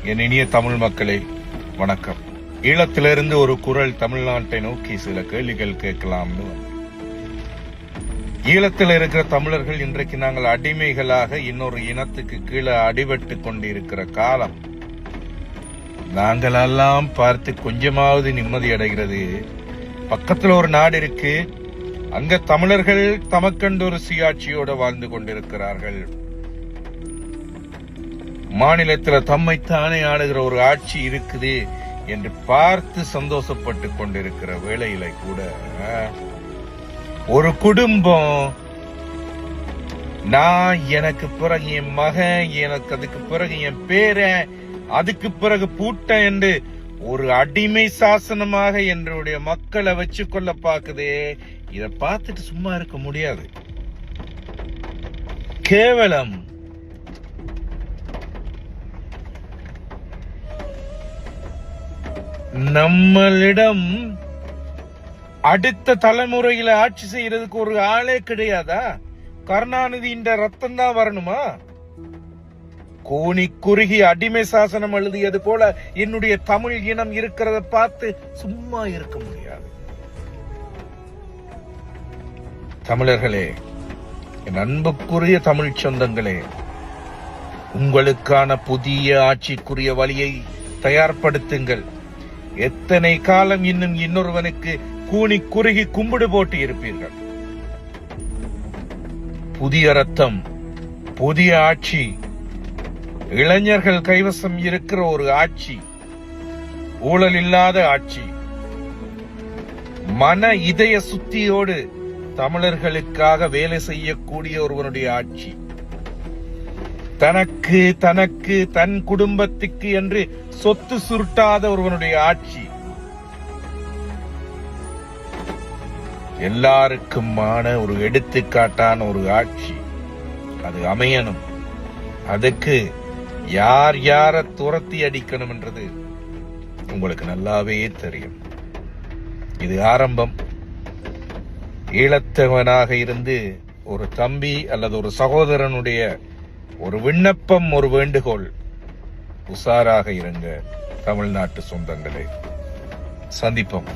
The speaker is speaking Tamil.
என் இனிய தமிழ் மக்களே வணக்கம். ஈழத்திலிருந்து ஒரு குரல் தமிழ்நாட்டை நோக்கி சில கேள்விகள் கேட்கலாம்னு. ஈழத்தில் இருக்கிற தமிழர்கள் இன்றைக்கு நாங்கள் அடிமைகளாக இன்னொரு இனத்துக்கு கீழே அடிபட்டு கொண்டிருக்கிற காலம். நாங்களெல்லாம் பார்த்து கொஞ்சமாவது நிம்மதி அடைகிறது. பக்கத்துல ஒரு நாடு இருக்கு, அங்க தமிழர்கள் தமக்கண்டு ஒரு சுயாட்சியோட வாழ்ந்து கொண்டிருக்கிறார்கள். மாநிலத்தில் தம்மைத்தானே ஆளுகிற ஒரு ஆட்சி இருக்குது என்று பார்த்து சந்தோஷப்பட்டு கொண்டிருக்கிற வேளையில கூட ஒரு குடும்பம் நான் எனக்கு பிறகு என் மகன், எனக்கு அதுக்கு பிறகு என் பேரன், அதுக்கு பிறகு பூட்டன் என்று ஒரு அடிமை சாசனமாக என்னுடைய மக்களை வச்சு கொள்ள பாக்குதே. இத பார்த்துட்டு சும்மா இருக்க முடியாது. கேவலம். நம்மளிடம் அடுத்த தலைமுறையில ஆட்சி செய்யறதுக்கு ஒரு ஆளே கிடையாதா? கருணாநிதி இந்த ரத்தம் தான் வரணுமா? கோணி குறுகி அடிமை சாசனம் எழுதியது போல என்னுடைய தமிழ் இனம் இருக்கிறத பார்த்து சும்மா இருக்க முடியாது. தமிழர்களே, என் அன்புக்குரிய தமிழ் சொந்தங்களே, உங்களுக்கான புதிய ஆட்சிக்குரிய வழியை தயார்படுத்துங்கள். எத்தனை காலம் இன்னும் இன்னொருவனுக்கு கூனி குறுகி கும்பிடு போட்டு இருப்பீர்கள்? புதிய ரத்தம், புதிய ஆட்சி, இளைஞர்கள் கைவசம் இருக்கிற ஒரு ஆட்சி, ஊழல் இல்லாத ஆட்சி, மன இதய சுத்தியோடு தமிழர்களுக்காக வேலை செய்யக்கூடிய ஒருவனுடைய ஆட்சி, தனக்கு தனக்கு தன் குடும்பத்துக்கு என்று சொத்து சுருட்டாத ஒருவனுடைய ஆட்சி, எல்லாருக்குமான ஒரு எடுத்துக்காட்டான ஒரு ஆட்சி அது அமையணும். அதுக்கு யார் யார துரத்தி அடிக்கணும் என்றது உங்களுக்கு நல்லாவே தெரியும். இது ஆரம்பம். ஈழத்தவனாக இருந்து ஒரு தம்பி அல்லது ஒரு சகோதரனுடைய ஒரு விண்ணப்பம், ஒரு வேண்டுகோள், உஷாராக இருங்க தமிழ்நாட்டு சொந்தங்களே. சந்திப்போம்.